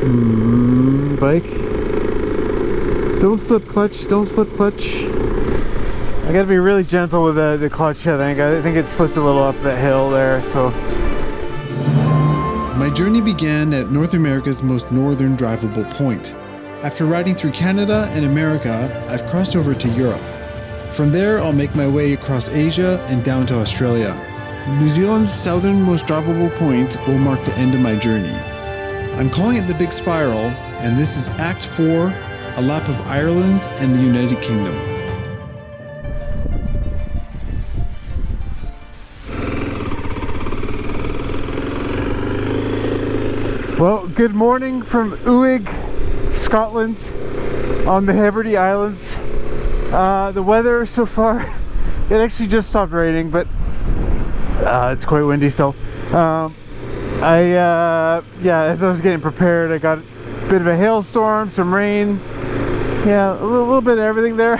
Bike. Don't slip clutch, don't slip clutch. I gotta be really gentle with the clutch, I think. I think it slipped a little up that hill there, so. My journey began at North America's most northern drivable point. After riding through Canada and America, I've crossed over to Europe. From there, I'll make my way across Asia and down to Australia. New Zealand's southernmost drivable point will mark the end of my journey. I'm calling it the Big Spiral, and this is Act 4, a lap of Ireland and the United Kingdom. Well, good morning from Uig, Scotland, on the Hebrides Islands. The weather so far, it actually just stopped raining, but it's quite windy still. Yeah, as I was getting prepared, I got a bit of a hailstorm, some rain. Yeah, a little bit of everything there.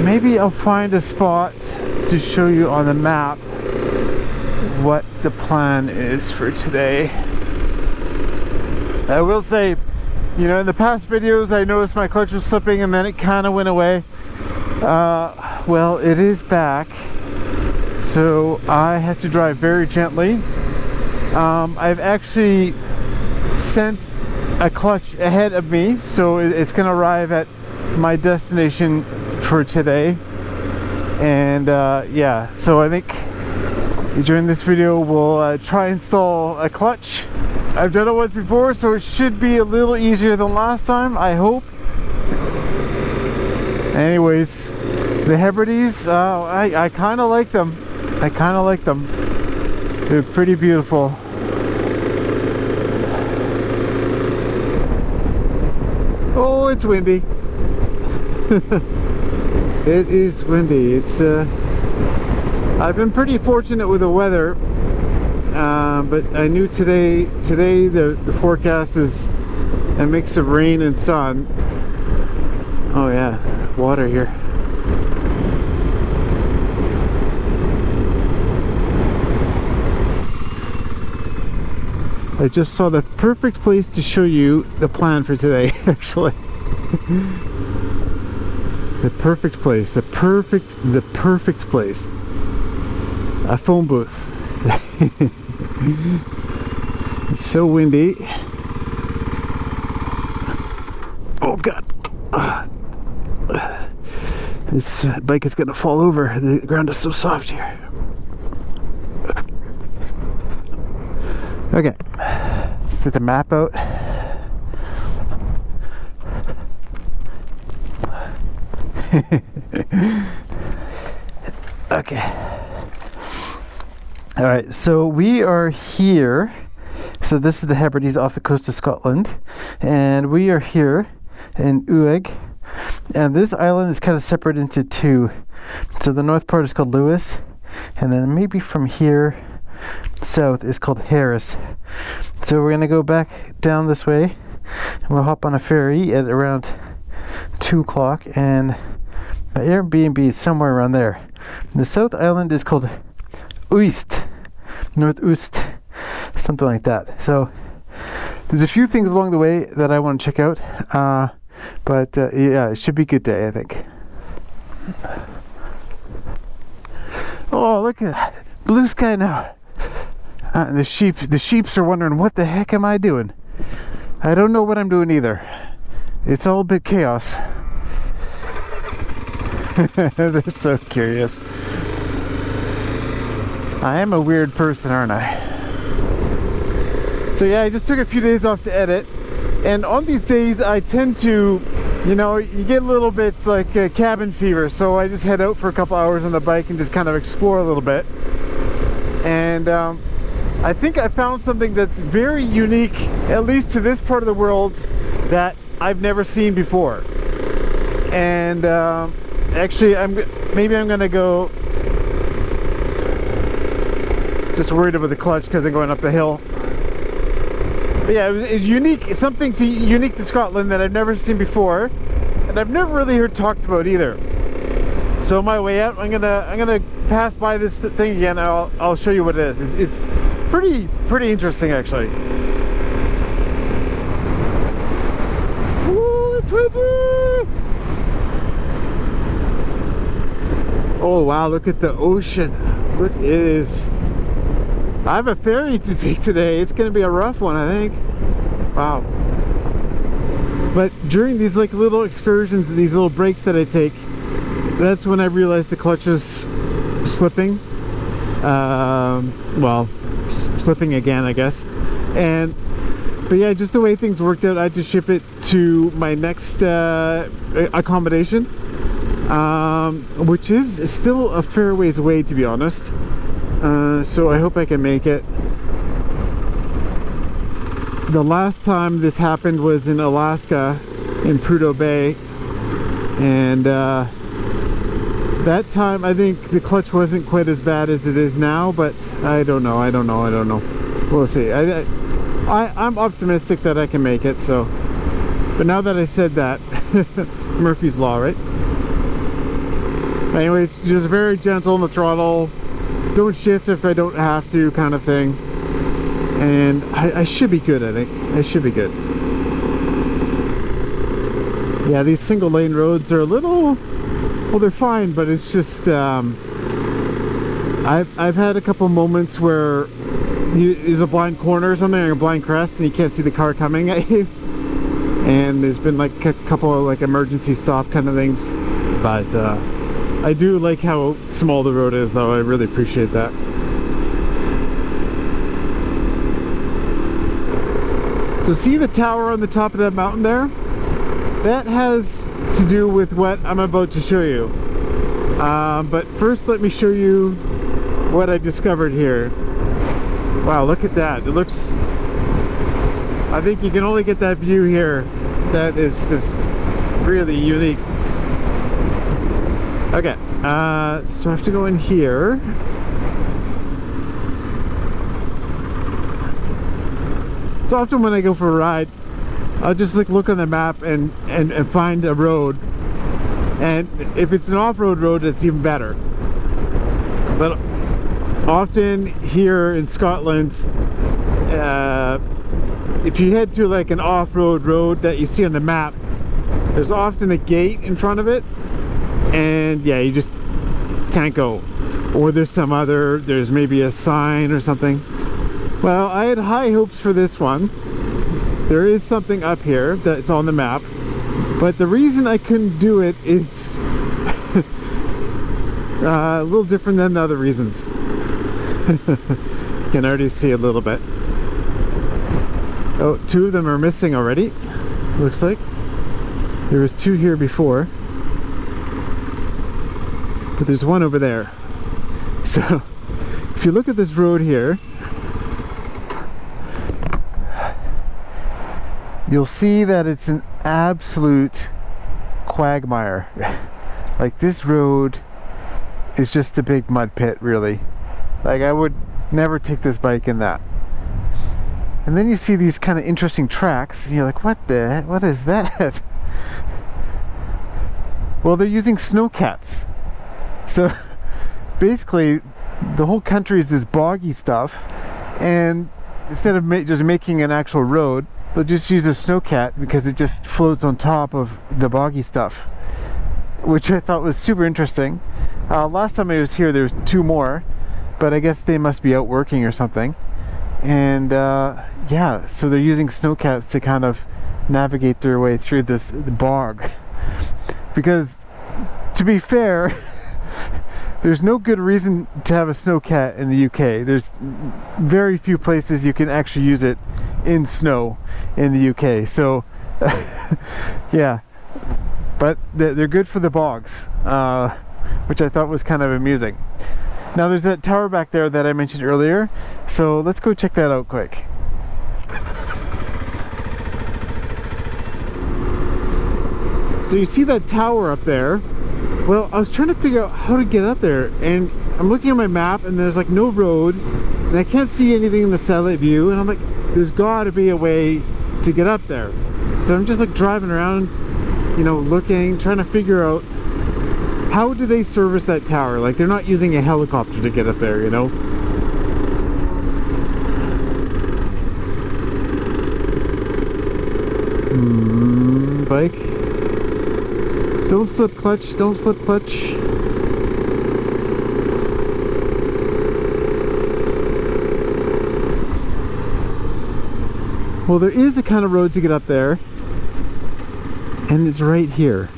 Maybe I'll find a spot to show you on the map what the plan is for today. I will say, you know, in the past videos I noticed my clutch was slipping and then it kind of went away. Well, it is back, so I have to drive very gently. I've actually sent a clutch ahead of me, so it's going to arrive at my destination for today. And yeah, so I think during this video we'll try and install a clutch. I've done it once before, so it should be a little easier than last time, I hope. Anyways, the Hebrides, I kind of like them. I kind of like them. They're pretty beautiful. Oh, it's windy. It is windy. It's I've been pretty fortunate with the weather, but I knew today the forecast is a mix of rain and sun. Oh yeah, water here. I just saw the perfect place to show you the plan for today, actually. The perfect place, the perfect place. A phone booth. It's so windy. Oh God. This bike is gonna fall over. The ground is so soft here. Okay, let's get the map out. Okay. All right, so we are here. So this is the Hebrides off the coast of Scotland, and we are here in Uig, and this island is kind of separated into two. So the north part is called Lewis, and then maybe from here south is called Harris. So we're gonna go back down this way, and we'll hop on a ferry at around 2 o'clock, and my Airbnb is somewhere around there. The south island is called Oost, North-Oost, something like that. So there's a few things along the way that I want to check out, but yeah, it should be a good day, I think. Oh, look at that blue sky now. And the sheeps are wondering, what the heck am I doing? I don't know what I'm doing either. It's all a bit chaos. They're so curious. I am a weird person, aren't I? So yeah, I just took a few days off to edit, and on these days I tend to, you know, you get a little bit like cabin fever, so I just head out for a couple hours on the bike and just kind of explore a little bit. And I think I found something that's very unique, at least to this part of the world, that I've never seen before. And actually, maybe I'm gonna go. Just worried about the clutch because I'm going up the hill. But yeah, it's unique, something unique to Scotland that I've never seen before, and I've never really heard talked about either. So on my way out, I'm gonna pass by this thing again. I'll show you what it is. pretty interesting actually. Woo, it's windy! Oh wow, look at the ocean. Look, it is. I have a ferry to take today. It's gonna be a rough one, I think. Wow. But during these like little excursions, these little breaks that I take, that's when I realized the clutch was slipping. Well, slipping again, I guess. But yeah, just the way things worked out, I had to ship it to my next accommodation, which is still a fair ways away, to be honest. So I hope I can make it. The last time this happened was in Alaska, in Prudhoe Bay, and that time I think the clutch wasn't quite as bad as it is now, but I don't know. We'll see. I'm optimistic that I can make it. So, but now that I said that, Murphy's Law, right? Anyways, just very gentle on the throttle. Don't shift if I don't have to, kind of thing. And I should be good, I think. I should be good. Yeah, these single lane roads are a little, well, they're fine, but it's just, I've had a couple moments where there's a blind corner or something, or a blind crest, and you can't see the car coming at you. And there's been like a couple of like emergency stop kind of things. But I do like how small the road is, though. I really appreciate that. So see the tower on the top of that mountain there? That has to do with what I'm about to show you. But first let me show you what I discovered here. Wow, look at that. It looks... I think you can only get that view here. That is just really unique. Okay, so I have to go in here. So often when I go for a ride, I'll just like look on the map and find a road. And if it's an off-road road, it's even better. But often here in Scotland, if you head to like an off-road road that you see on the map, there's often a gate in front of it, and yeah, you just can't go. Or there's maybe a sign or something. Well, I had high hopes for this one. There is something up here that's on the map, but the reason I couldn't do it is a little different than the other reasons. You can already see a little bit. Oh, two of them are missing already, looks like. There was two here before, but there's one over there. So if you look at this road here, you'll see that it's an absolute quagmire. Like, this road is just a big mud pit, really. Like, I would never take this bike in that. And then you see these kind of interesting tracks, and you're like, what is that? Well, they're using snowcats. So basically the whole country is this boggy stuff, and instead of just making an actual road, they'll just use a snowcat because it just floats on top of the boggy stuff, which I thought was super interesting. Last time I was here, there was two more, but I guess they must be out working or something. And yeah, so they're using snowcats to kind of navigate their way through the bog. Because, to be fair, there's no good reason to have a snowcat in the UK. There's very few places you can actually use it in snow in the UK. So yeah, but they're good for the bogs, which I thought was kind of amusing. Now there's that tower back there that I mentioned earlier, so let's go check that out quick. So you see that tower up there? Well, I was trying to figure out how to get up there, and I'm looking at my map and there's like no road, and I can't see anything in the satellite view, and I'm like, there's got to be a way to get up there. So I'm just like driving around, you know, looking, trying to figure out how do they service that tower. Like, they're not using a helicopter to get up there, you know. Bike. Don't slip clutch, don't slip clutch. Well, there is a kind of road to get up there, and it's right here.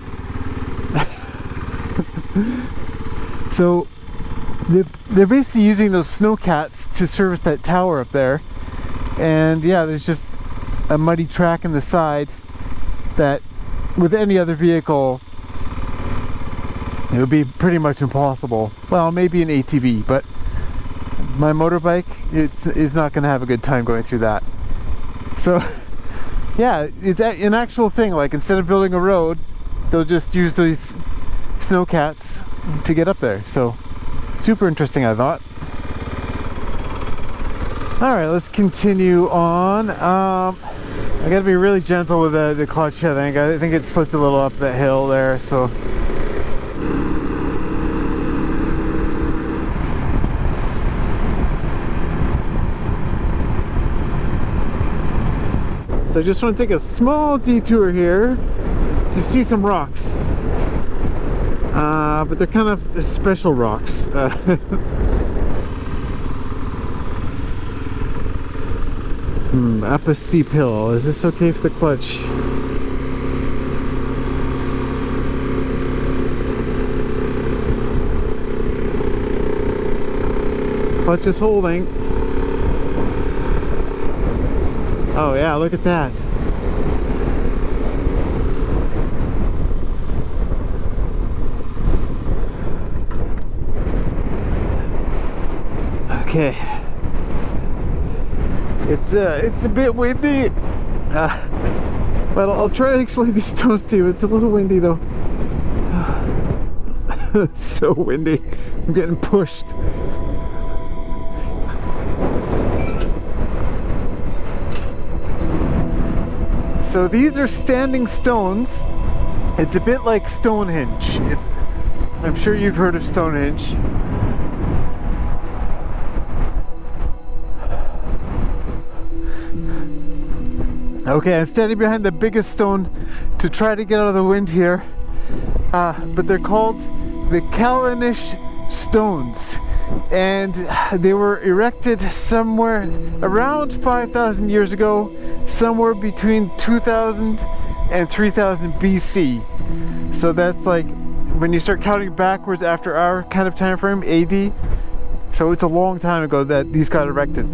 So they're basically using those snowcats to service that tower up there, and yeah, there's just a muddy track in the side that with any other vehicle it would be pretty much impossible. Well, maybe an ATV, but my motorbike is not going to have a good time going through that. So yeah, it's an actual thing. Like, instead of building a road, they'll just use these snowcats to get up there. So super interesting, I thought. All right, let's continue on. I gotta be really gentle with the clutch. I think it slipped a little up that hill there, so I just want to take a small detour here to see some rocks, but they're kind of special rocks. Up a steep hill. Is this okay for the clutch? Clutch is holding. Oh yeah, look at that. Okay. It's a bit windy, but I'll try to explain these stones to you. It's a little windy though. It's so windy. I'm getting pushed. So these are standing stones. It's a bit like Stonehenge. I'm sure you've heard of Stonehenge. Okay, I'm standing behind the biggest stone to try to get out of the wind here, but they're called the Callanish stones, and they were erected somewhere around 5,000 years ago, somewhere between 2000 and 3000 BC. So that's like when you start counting backwards after our kind of time frame, AD. So it's a long time ago that these got erected.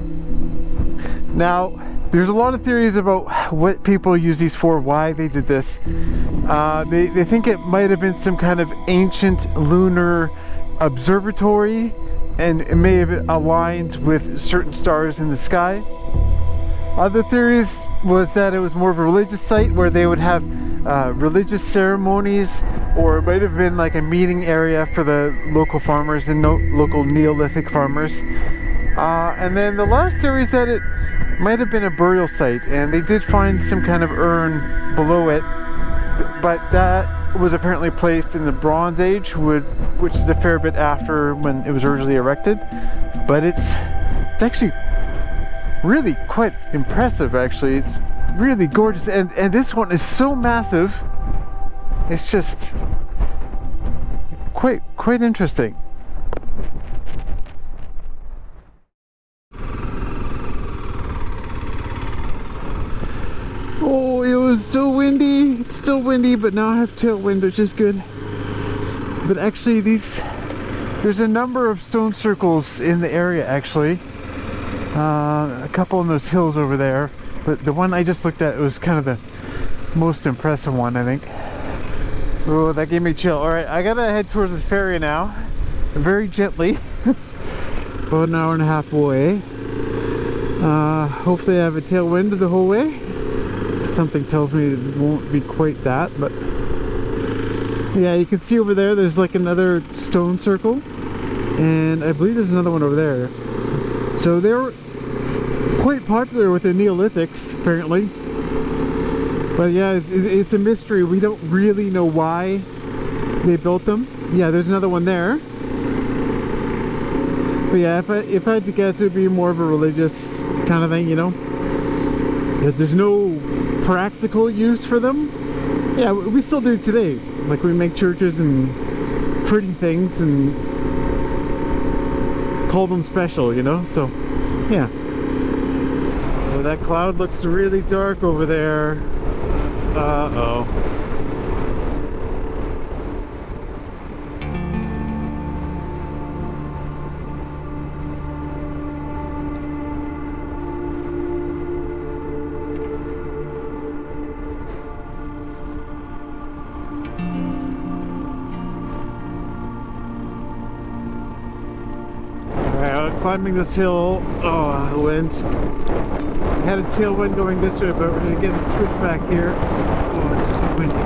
Now, there's a lot of theories about what people use these for, why they did this. They think it might have been some kind of ancient lunar observatory, and it may have aligned with certain stars in the sky. Other theories was that it was more of a religious site where they would have religious ceremonies, or it might have been like a meeting area for the local farmers and local Neolithic farmers. And then the last theory is that it might have been a burial site, and they did find some kind of urn below it, but that was apparently placed in the Bronze Age, which is a fair bit after when it was originally erected. But it's actually really quite impressive. Actually, it's really gorgeous, and this one is so massive. It's just quite interesting. Oh, it was so windy. It's still windy, but now I have tailwind, which is good. But actually, there's a number of stone circles in the area, actually. A couple in those hills over there. But the one I just looked at was kind of the most impressive one, I think. Oh, that gave me chill. Alright, I gotta head towards the ferry now. Very gently. About an hour and a half away. Hopefully I have a tailwind the whole way. Something tells me it won't be quite that, but yeah, you can see over there there's like another stone circle, and I believe there's another one over there. So they're quite popular with the Neolithics, apparently. But yeah, it's a mystery. We don't really know why they built them. Yeah, there's another one there. But yeah, if I had to guess, it would be more of a religious kind of thing, you know. that there's no practical use for them. Yeah, we still do today. Like we make churches and pretty things and call them special, you know? So, yeah. Oh, that cloud looks really dark over there. Uh-oh. Climbing this hill. Oh, the wind. I had a tailwind going this way, but we're going to get a switch back here. Oh, it's so windy.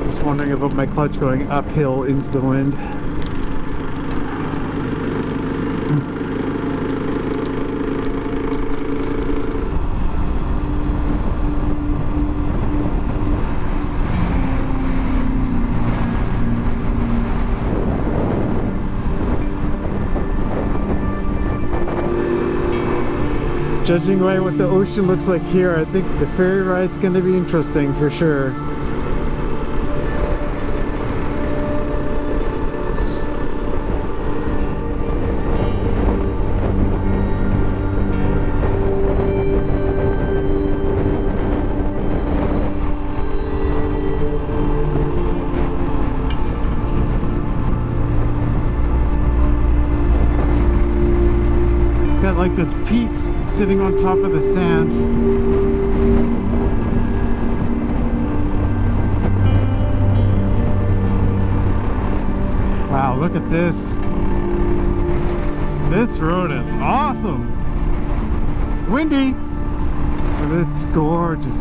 Just wondering about my clutch going uphill into the wind. Judging by what the ocean looks like here, I think the ferry ride's going to be interesting for sure. Got like this peat sitting on top of the sand. Wow, look at this. This road is awesome. Windy, but it's gorgeous.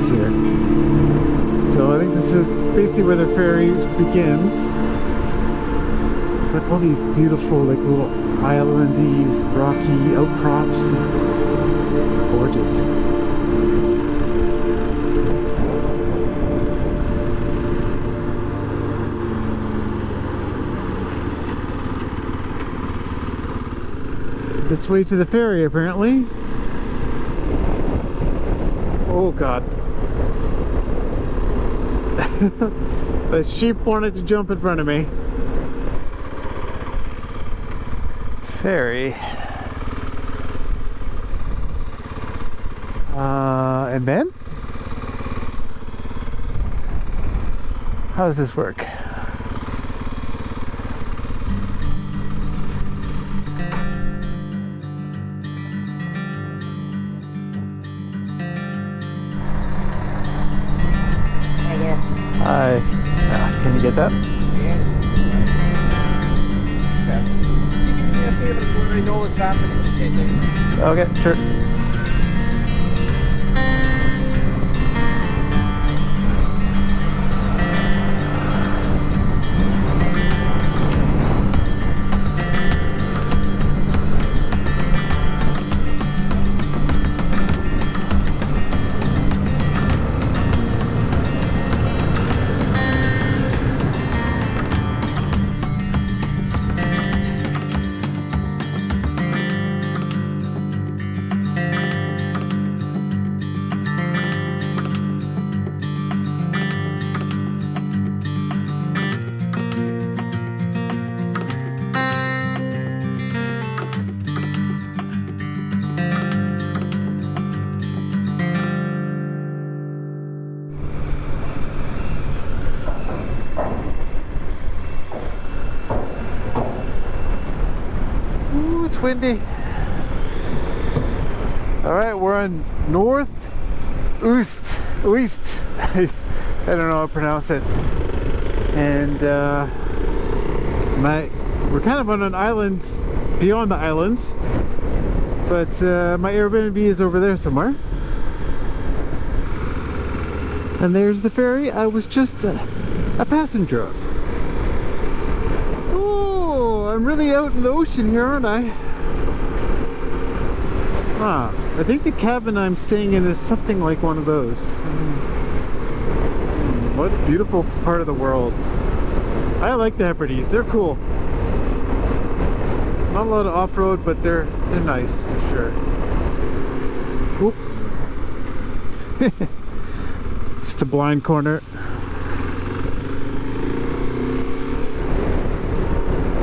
Here. So I think this is basically where the ferry begins. But all these beautiful, like little islandy, rocky outcrops. Gorgeous. This way to the ferry, apparently. Oh God. The sheep wanted to jump in front of me. Ferry. And then? How does this work? Hi. Can you get that? Yes. Okay. You can do me a favor when I know what's happening. Stay there. Okay, sure. Windy. All right, we're on North Oost. I don't know how to pronounce it. And my We're kind of on an island beyond the island, but my Airbnb is over there somewhere. And there's the ferry I was just a passenger of. Oh, I'm really out in the ocean here, aren't I? Ah, I think the cabin I'm staying in is something like one of those. What a beautiful part of the world. I like the Hebrides, they're cool. Not a lot of off-road, but they're nice for sure. Oop. Just a blind corner.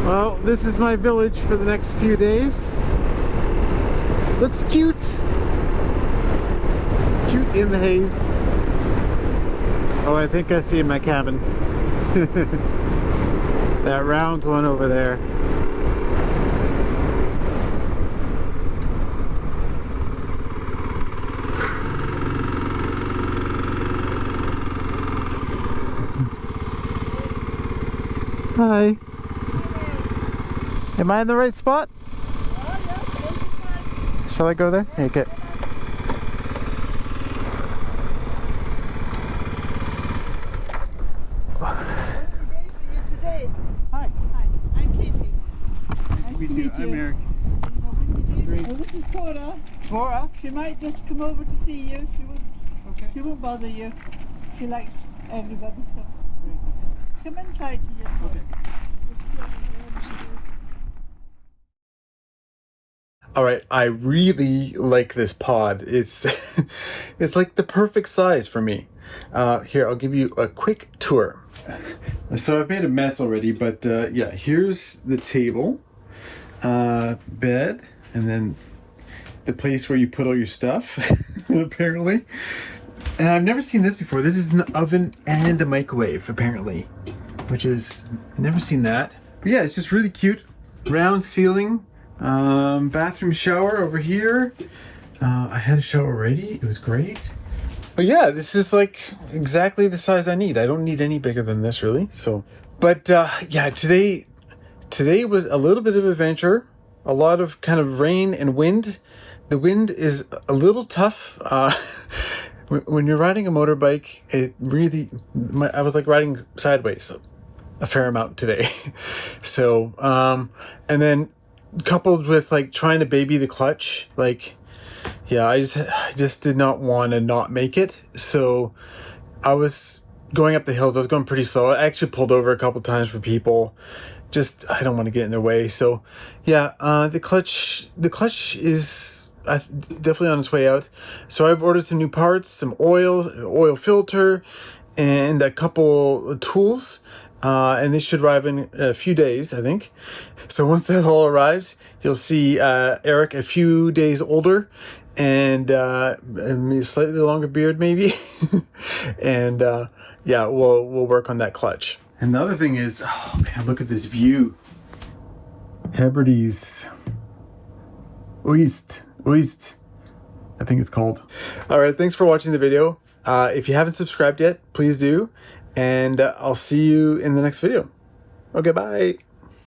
Well, this is my village for the next few days. Looks cute. Cute in the haze. Oh, I think I see my cabin. That round one over there. Hi. Am I in the right spot? Shall I go there? Okay. Hi. Hi, I'm Katie. Nice to meet you. I'm Eric. Well, this is Cora. Cora? She might just come over to see you. Okay. She won't bother you. She likes everybody, so come inside to you. Okay. All right, I really like this pod. It's it's like the perfect size for me. Here, I'll give you a quick tour. So I've made a mess already, but yeah, here's the table, bed, and then the place where you put all your stuff, apparently. And I've never seen this before. This is an oven and a microwave, apparently, which is, I've never seen that. But yeah, it's just really cute. Round ceiling. Bathroom shower over here. I had a shower already. It was great. But yeah, this is like exactly the size I need. I don't need any bigger than this, really. So, but yeah, today was a little bit of adventure. A lot of kind of rain and wind. The wind is a little tough. When you're riding a motorbike, it really, I was like riding sideways a fair amount today. So, and then coupled with like trying to baby the clutch, like, yeah, I just did not want to not make it. So I was going up the hills. I was going pretty slow. I actually pulled over a couple times for people. Just, I don't want to get in their way. So yeah, the clutch is definitely on its way out. So I've ordered some new parts, some oil filter, and a couple of tools. And they should arrive in a few days, I think. So once that all arrives, you'll see Eric a few days older and a slightly longer beard, maybe. And yeah, we'll work on that clutch. And the other thing is, oh man, look at this view. Hebrides Oist, I think it's called. All right, thanks for watching the video. If you haven't subscribed yet, please do. And I'll see you in the next video. Okay, bye.